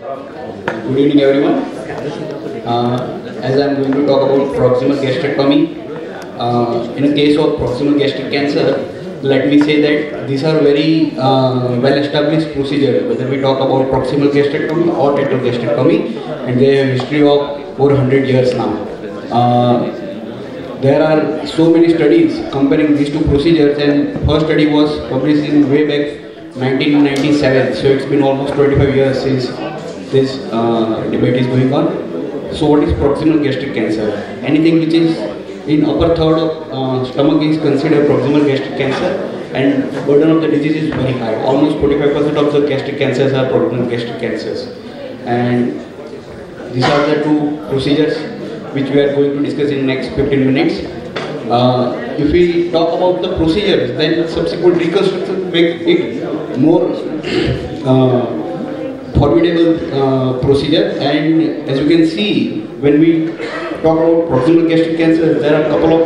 Good evening, everyone. As I am going to talk about proximal gastrectomy, in a case of proximal gastric cancer, let me say that these are very well-established procedures, whether we talk about proximal gastrectomy or total gastrectomy, and they have a history of 400 years now. There are so many studies comparing these two procedures, and first study was published in way back 1997, so it's been almost 25 years since this debate is going on. So what is proximal gastric cancer? Anything which is in upper third of stomach is considered proximal gastric cancer, and burden of the disease is very high. Almost 45% of the gastric cancers are proximal gastric cancers. And these are the two procedures which we are going to discuss in the next 15 minutes. If we talk about the procedures, then subsequent reconstruction make it more formidable procedure. And as you can see, when we talk about proximal gastric cancer, there are a couple of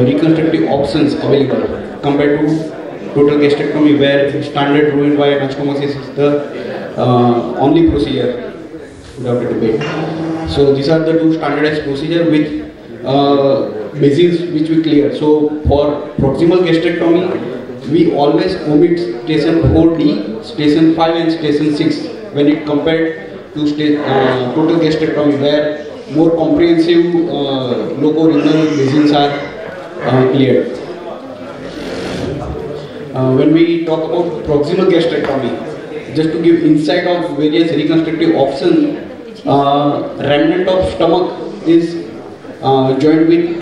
reconstructive options available compared to total gastrectomy, where standard Roux-en-Y anastomosis is the only procedure without a debate. So these are the two standardized procedures with bases which we clear. So for proximal gastrectomy, we always omit station 4D, station 5 and station 6 when it compared to total gastrectomy, where more comprehensive loco-renal lesions are cleared. When we talk about proximal gastrectomy, just to give insight of various reconstructive options, remnant of stomach is joined with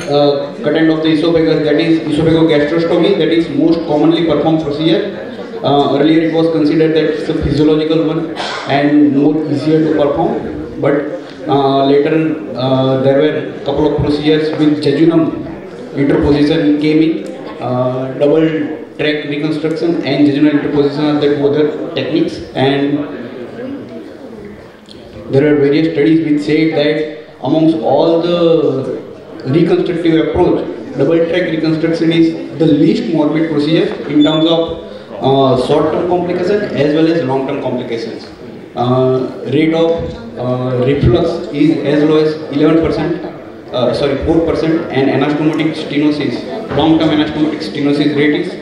cut end of the esophagus, that is esophagogastrostomy, that is most commonly performed procedure. Earlier it was considered that it's a physiological one and more easier to perform, but later there were a couple of procedures with jejunum interposition came in, double track reconstruction and jejunal interposition are the two other techniques. And there are various studies which say that amongst all the reconstructive approach, double track reconstruction is the least morbid procedure in terms of short-term complications as well as long-term complications. Rate of reflux is as low as 4%, and anastomotic stenosis, long-term anastomotic stenosis rate is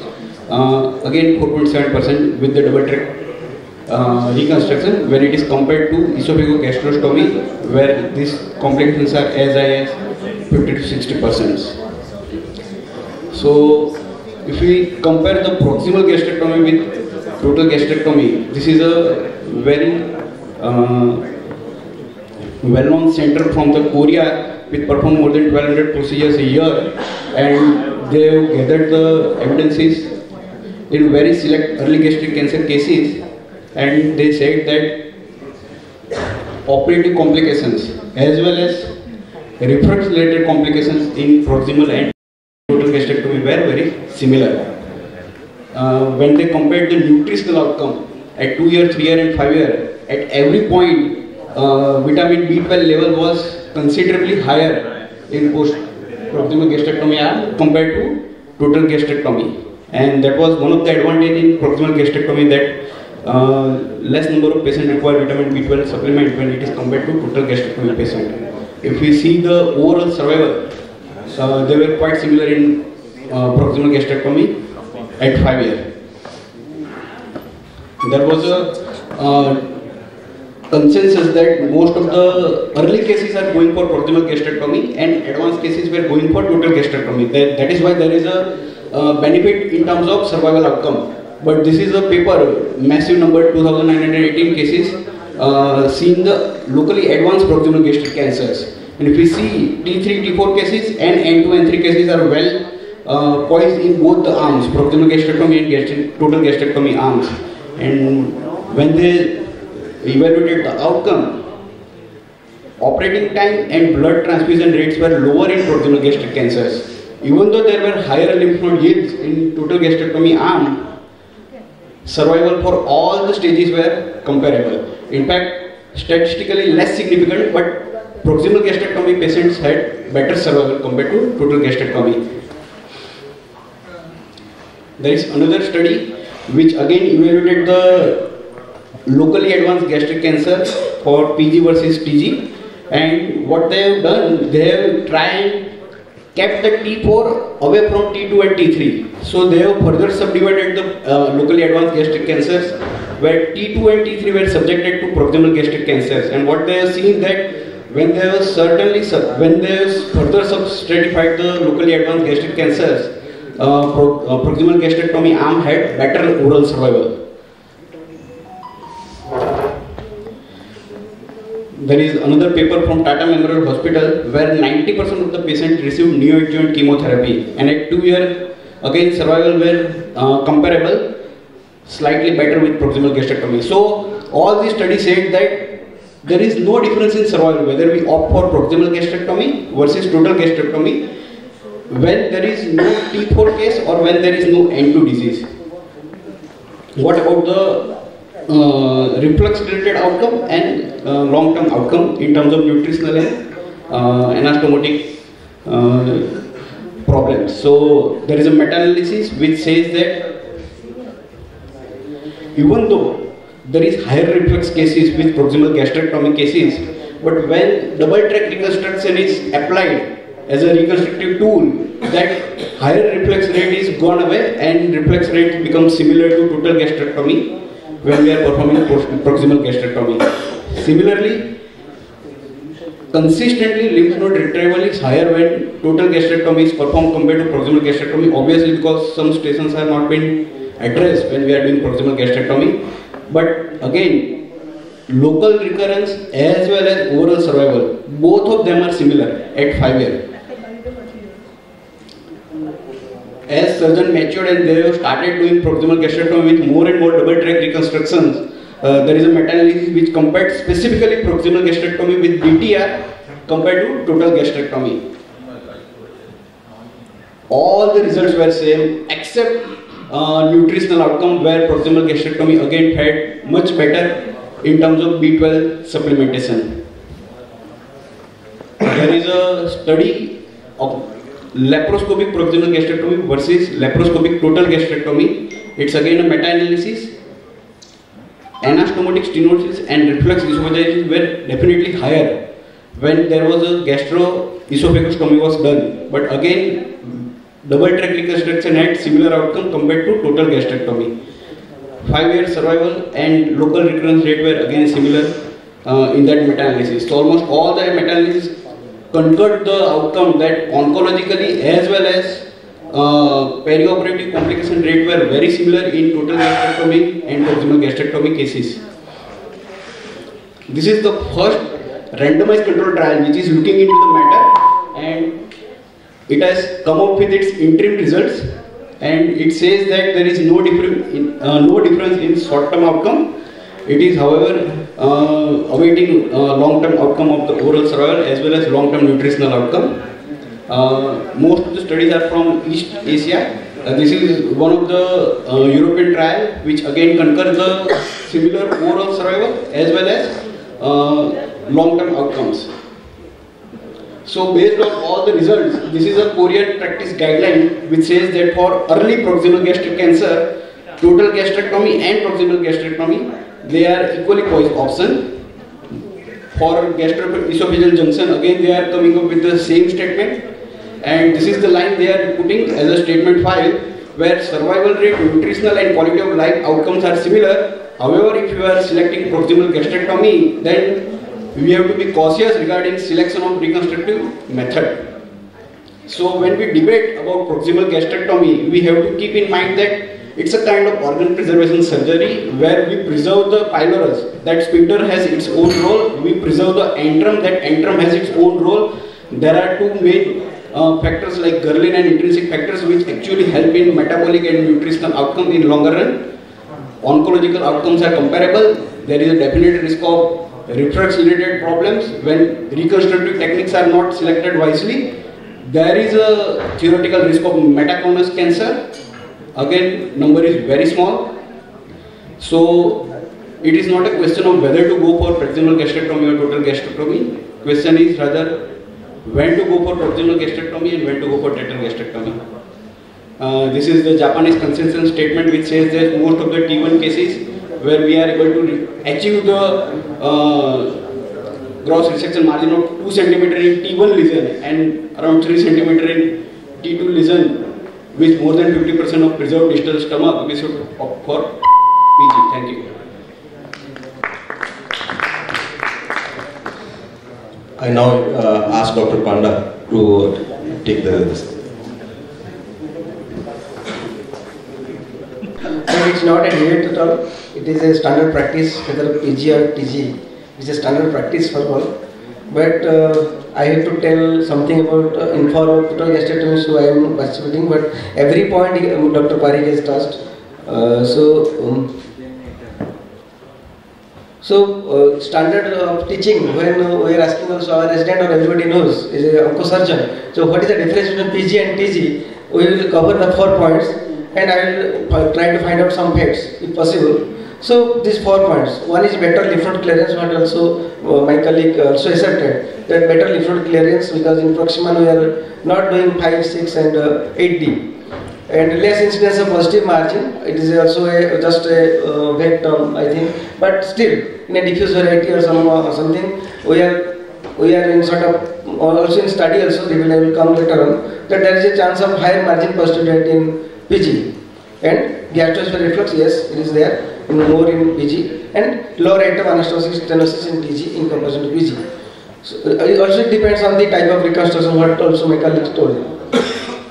again 4.7% with the double track reconstruction, when it is compared to esophagogastrostomy, where these complications are as high as 50 to 60%. So if we compare the proximal gastrectomy with total gastrectomy, this is a very well-known center from the Korea which perform more than 1200 procedures a year, and they have gathered the evidences in very select early gastric cancer cases, and they said that operative complications as well as reflux related complications in proximal and total gastrectomy were very similar. When they compared the nutritional outcome at 2 year, 3 year and 5 year, at every point vitamin B12 level was considerably higher in post proximal gastrectomy arm compared to total gastrectomy. And that was one of the advantages in proximal gastrectomy, that less number of patients require vitamin B12 supplement when it is compared to total gastrectomy patient. If we see the overall survival, they were quite similar in proximal gastrectomy at 5 years. There was a consensus that most of the early cases are going for proximal gastrectomy and advanced cases were going for total gastrectomy. That is why there is a benefit in terms of survival outcome. But this is a paper, massive number, 2918 cases, seen the locally advanced proximal gastric cancers. And if we see T3, T4 cases and N2, N3 cases are well poised in both the arms, proximal gastrectomy and total gastrectomy arms. And when they evaluated the outcome, operating time and blood transfusion rates were lower in proximal gastric cancers. Even though there were higher lymph node yields in total gastrectomy arm, survival for all the stages were comparable. In fact, statistically less significant, but proximal gastrectomy patients had better survival compared to total gastrectomy. There is another study which again evaluated the locally advanced gastric cancer for PG versus TG, and what they have done, they have tried kept the T4 away from T2 and T3. So they have further subdivided the locally advanced gastric cancers, where T2 and T3 were subjected to proximal gastric cancers. And what they have seen that when they have further stratified the locally advanced gastric cancers, proximal gastrectomy arm had better overall survival. There is another paper from Tata Memorial Hospital where 90% of the patients received neoadjuvant chemotherapy, and at 2 years, again survival were comparable, slightly better with proximal gastrectomy. So all these studies said that there is no difference in survival whether we opt for proximal gastrectomy versus total gastrectomy when there is no T4 case or when there is no N2 disease. What about the reflux related outcome and long-term outcome in terms of nutritional and anastomotic problems? So there is a meta-analysis which says that even though there is higher reflux cases with proximal gastrectomy cases, but when double track reconstruction is applied as a reconstructive tool, that higher reflex rate is gone away and reflex rate becomes similar to total gastrectomy when we are performing proximal gastrectomy. Similarly, consistently lymph node retrieval is higher when total gastrectomy is performed compared to proximal gastrectomy, obviously because some stations have not been addressed when we are doing proximal gastrectomy. But again, local recurrence as well as overall survival, both of them are similar at 5 years. As surgeons matured and they have started doing proximal gastrectomy with more and more double track reconstructions, there is a meta-analysis which compared specifically proximal gastrectomy with DTR compared to total gastrectomy. All the results were same except nutritional outcome, where proximal gastrectomy again had much better in terms of B12 supplementation. There is a study of laparoscopic proximal gastrectomy versus laparoscopic total gastrectomy. It's again a meta-analysis. Anastomotic stenosis and reflux esophagitis were definitely higher when there was a gastroesophagostomy was done. But again, double track reconstruction had similar outcome compared to total gastrectomy. 5 year survival and local recurrence rate were again similar in that meta-analysis. So almost all the meta-analysis concurred the outcome that oncologically as well as perioperative complication rate were very similar in total gastrectomy and proximal gastrectomy cases. This is the first randomized control trial which is looking into the matter, and it has come up with its interim results, and it says that there is no difference in short-term outcome. It is, however, awaiting long-term outcome of the overall survival as well as long-term nutritional outcome. Most of the studies are from East Asia. This is one of the European trial which again concurs the similar overall survival as well as long-term outcomes. So based on all the results, this is a Korean practice guideline which says that for early proximal gastric cancer, total gastrectomy and proximal gastrectomy, they are equally poised option. For gastroesophageal junction, again they are coming up with the same statement, and this is the line they are putting as a statement 5, where survival rate, nutritional and quality of life outcomes are similar. However, if you are selecting proximal gastrectomy, then we have to be cautious regarding selection of reconstructive method. So when we debate about proximal gastrectomy, we have to keep in mind that it's a kind of organ preservation surgery where we preserve the pylorus, that sphincter has its own role, we preserve the antrum, that antrum has its own role. There are two main factors like ghrelin and intrinsic factors which actually help in metabolic and nutritional outcome in longer run. Oncological outcomes are comparable. There is a definite risk of reflux related problems when reconstructive techniques are not selected wisely. There is a theoretical risk of metaconus cancer. Again, number is very small. So it is not a question of whether to go for proximal gastrectomy or total gastrectomy. Question is rather when to go for proximal gastrectomy and when to go for total gastrectomy. This is the Japanese consensus statement which says that most of the T1 cases where we are able to achieve the gross resection margin of 2 cm in T1 lesion and around 3 cm in T2 lesion with more than 50% of preserved distal stomach, we should opt for PG. Thank you. I now ask Dr. Panda to take this. It's not a debate at all. It is a standard practice, whether PG or TG. It's a standard practice for all. But I have to tell something about total gastrectomy, so I am participating. But every point Dr. Parikh has touched. Standard of teaching, when we are asking also our resident or everybody knows, is a oncosurgeon. So what is the difference between PG and TG? We will cover the 4 points and I will try to find out some facts if possible. So these 4 points. One is better lymph node clearance, what also my colleague also asserted, that better lymph node clearance, because in proximal we are not doing 5, 6 and 8D. And less incidence of positive margin, it is also just a vague term, I think, but still in a diffuse variety or something, we are in sort of, also in study also, I will come later on, that there is a chance of higher margin positive in PG. And gastroesophageal reflux, yes, it is there, more in PG, and low rate of anastomosis stenosis in TG in comparison to PG. So it also depends on the type of reconstruction, what also my colleague told.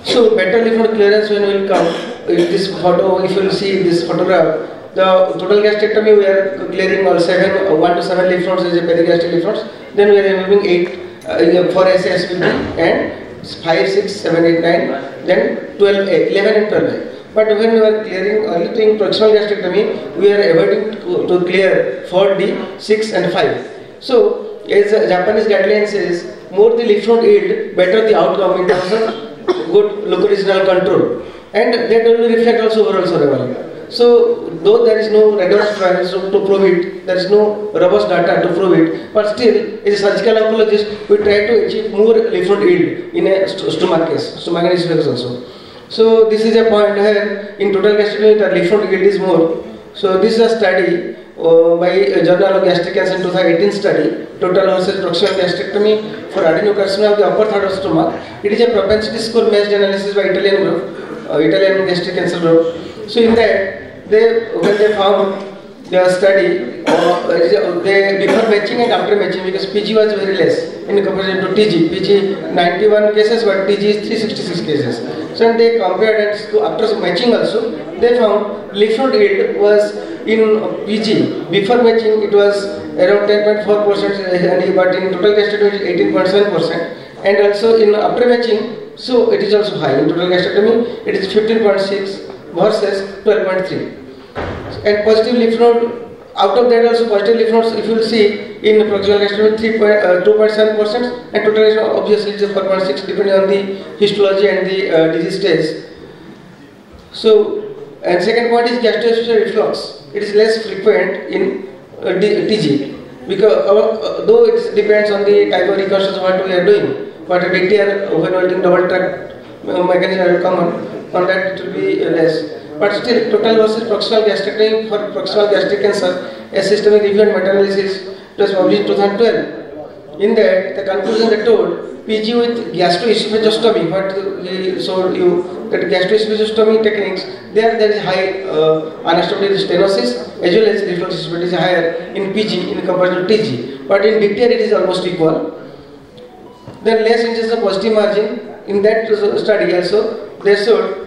So better lymph node clearance when we will come, this photo, if you will see this photograph, the total gastrectomy we are clearing all 1 to 7 lymph nodes as a perigastric lymph nodes, then we are removing 8 for SSVD and 5, 6, 7, 8, 9, then 12, 11 and 12. But when we are clearing only doing proximal gastrectomy, we are avoiding to clear 4D, 6 and 5. So as Japanese guideline says, more the lymph node yield, better the outcome in terms of good locoregional control, and that will reflect also overall survival. So though there is no rigorous trials to prove it, there is no robust data to prove it, but still as a surgical oncologist we try to achieve more lymph node yield in a stomach case, stomach and esophagus also. So this is a point where in total gastrectomy the lymph node yield is more. So this is a study by Journal of Gastric Cancer in 2018 study, total versus proximal gastrectomy for adenocarcinoma of the upper third of stomach. It is a propensity score matched analysis by Italian group, Italian gastric cancer group. So in that, when they found the study, they before matching and after matching, because PG was very less in comparison to TG. PG 91 cases, but TG is 366 cases. So when they compared and after matching also, they found lymph node yield was in PG. Before matching it was around 10.4%, but in total gastrectomy it is 18.7%. And also in after matching, so it is also high. In total gastrectomy it is 15.6 versus 12.3. And positive lymph node, out of that also positive lymph nodes, if you will see in proximal gastrectomy 2.7%, and total gastrectomy obviously it is 4.6 depending on the histology and the disease stage. So, and second point is gastroesophageal reflux. It is less frequent in TG, because though it depends on the type of reconstruction what we are doing. But a DTR when we are doing double tract mechanism will come on that it will be less. But still, total versus proximal gastrectomy for proximal gastric cancer, a systemic review and meta-analysis was published in 2012. In that, the conclusion they told, PG with gastroesophageostomy, what we showed you, that gastroesophageostomy techniques, there is high anastomotic stenosis as well as reflux esophageal is higher in PG in comparison to TG. But in DTR it is almost equal. Then less inches of positive margin. In that study also, they showed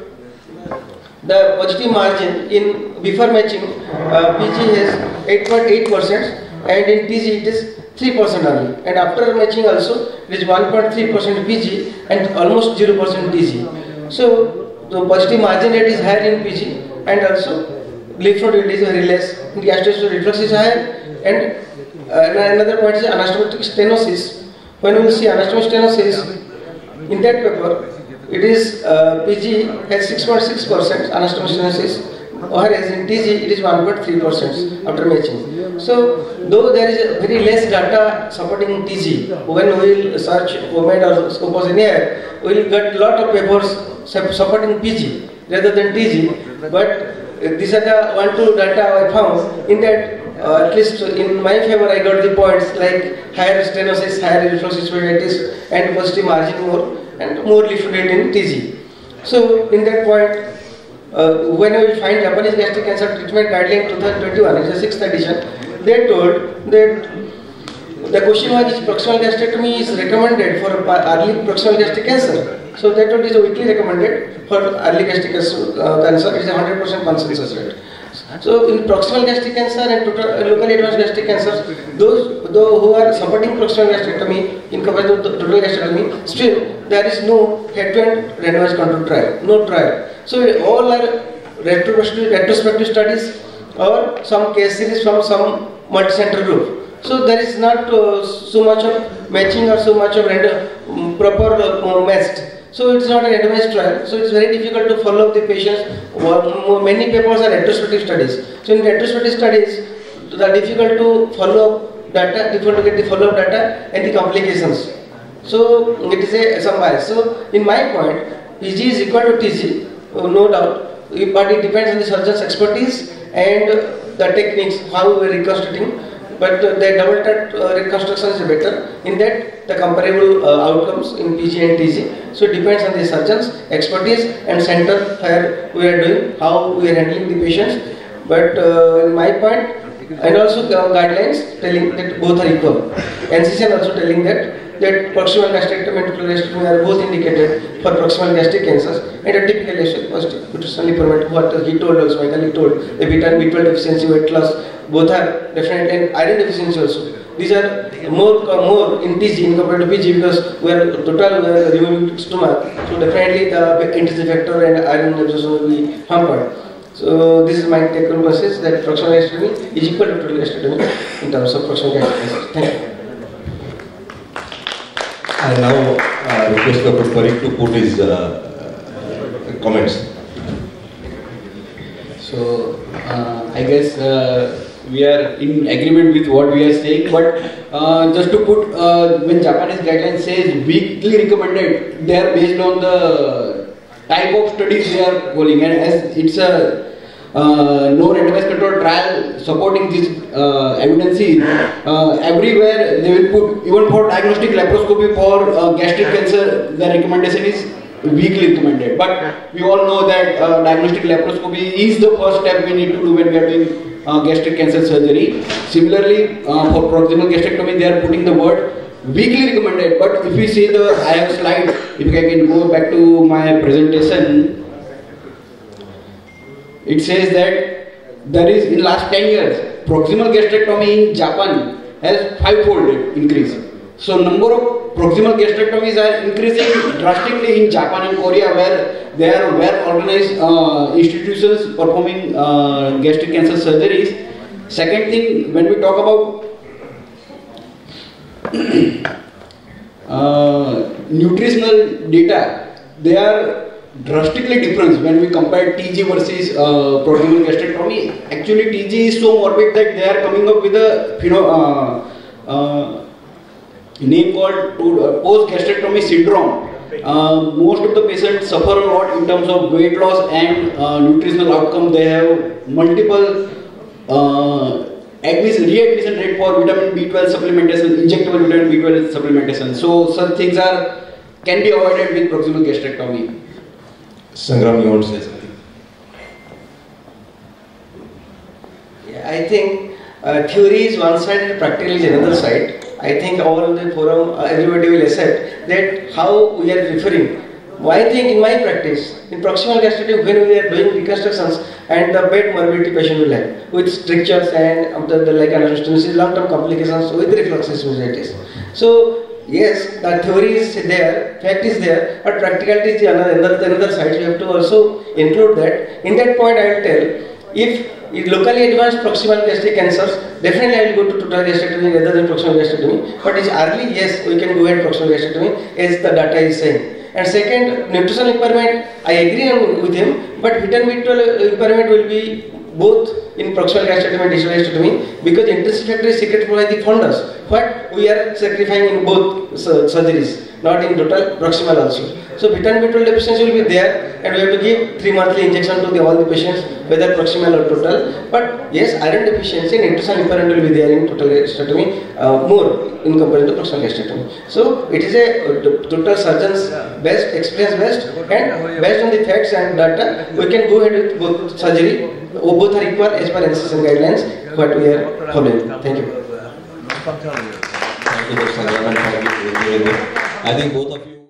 the positive margin in before matching PG has 8.8% and in TG it is 3% only, and after matching also it is 1.3% PG and almost 0% TG. So the positive margin rate is higher in PG, and also lymph node yield is very less. Gastroesophageal reflux is higher, and another point is anastomotic stenosis. When we will see anastomotic stenosis in that paper, it is PG has 6.6% anastomotic stenosis, whereas in TG it is 1.3% after matching. So though there is very less data supporting TG, when we will search PubMed or Scopus anywhere, we will get lot of papers supporting PG rather than TG. But these are the 1-2 data I found. In that, at least in my favor, I got the points like higher stenosis, higher reflux esophagitis, and positive margin more, and more lymph node in TG. So in that point, when we find Japanese gastric cancer treatment guideline 2021, it's the 6th edition, they told that the question was, is proximal gastrectomy is recommended for early proximal gastric cancer. So that told is weekly recommended for early gastric cancer. It is a 100% consensus rate. So in proximal gastric cancer and locally advanced gastric cancers, those who are supporting proximal gastrectomy in comparison to total gastrectomy, still there is no head-to-hand randomized controlled trial, no trial. So all are retrospective studies or some case series from some multi-center group. So there is not so much of matching or so much of proper matched. So it's not a randomized trial. So it's very difficult to follow up the patients. Many papers are retrospective studies. So in retrospective studies, it is difficult to follow up data, difficult to get the follow up data and the complications. So it is some bias. So in my point, PG is equal to TG, no doubt, but it depends on the surgeon's expertise and the techniques, how we are reconstructing. But the double cut reconstruction is better. In that, the comparable outcomes in PG and TG. So it depends on the surgeon's expertise and center where we are doing, how we are handling the patients. But in my point, and also guidelines telling that both are equal. NCCN also telling that proximal gastrectomy and total gastrectomy are both indicated for proximal gastric cancers, and a typical positive nutritional impairment. What he told also, my colleague told, the vitamin B12 deficiency, weight loss, both are definite, and iron deficiency also. These are more in TG in compared to PG because we are removing stomach, so definitely the intrinsic factor and iron absorption will be hampered. So this is my take home message that proximal gastrectomy is equal to total gastrectomy in terms of proximal gastric cancers. Thank you. I now request Dr. Parikh to put his comments. So I guess we are in agreement with what we are saying, but just to put, when Japanese guidelines says weekly recommended, they are based on the type of studies they are following, and as it's a no randomized controlled trial supporting this evidences, everywhere they will put, even for diagnostic laparoscopy for gastric cancer, the recommendation is weekly recommended. But we all know that diagnostic laparoscopy is the first step we need to do when we are doing gastric cancer surgery. Similarly, for proximal gastrectomy, they are putting the word weekly recommended. But if we see I have a slide, if I can go back to my presentation, it says that there is, in last 10 years, proximal gastrectomy in Japan has 5-fold increase. So number of proximal gastrectomies are increasing drastically in Japan and Korea, where there are well-organized institutions performing gastric cancer surgeries. Second thing, when we talk about nutritional data, they are drastically different when we compare TG versus proximal gastrectomy. Actually, TG is so morbid that they are coming up with a name called post-gastrectomy syndrome. Most of the patients suffer a lot in terms of weight loss and nutritional outcome. They have multiple readmission rate for vitamin B12 supplementation, injectable vitamin B12 supplementation. So such things can be avoided with proximal gastrectomy. Sangram, you want to say something? Yeah, I think theory is one side and practical is another side. I think all the forum, everybody will accept that how we are referring. I think in my practice, in proximal gastrectomy, when we are doing reconstructions and the bed morbidity patient will have with strictures and like long-term complications with reflux esophagitis. So yes, the theory is there, fact is there, but practicality is another side. So you have to also include that. In that point, I will tell, if locally advanced proximal gastric cancers, definitely I will go to total gastrectomy rather than proximal gastrectomy. But it's early, yes, we can go ahead proximal gastrectomy as the data is saying. And second, nutritional impairment, I agree with him, but vitamin B12 impairment will be both in proximal gastrectomy and distal gastrectomy because intrinsic factor is secreted by the fundus. But we are sacrificing in both surgeries. not in total proximal also. So vitamin B12 deficiency will be there, and we have to give 3 monthly injection to all the patients, whether proximal or total. But yes, iron deficiency and intestinal impairment will be there in total gastrectomy more in comparison to proximal gastrectomy. So it is a total surgeon's best, experience based, and based on the facts and data, we can go ahead with both surgery. Both are equal as per NCCN guidelines what we are following. Thank you. Thank you, Dr. Sangram, and thank you, Devendra. I think both of you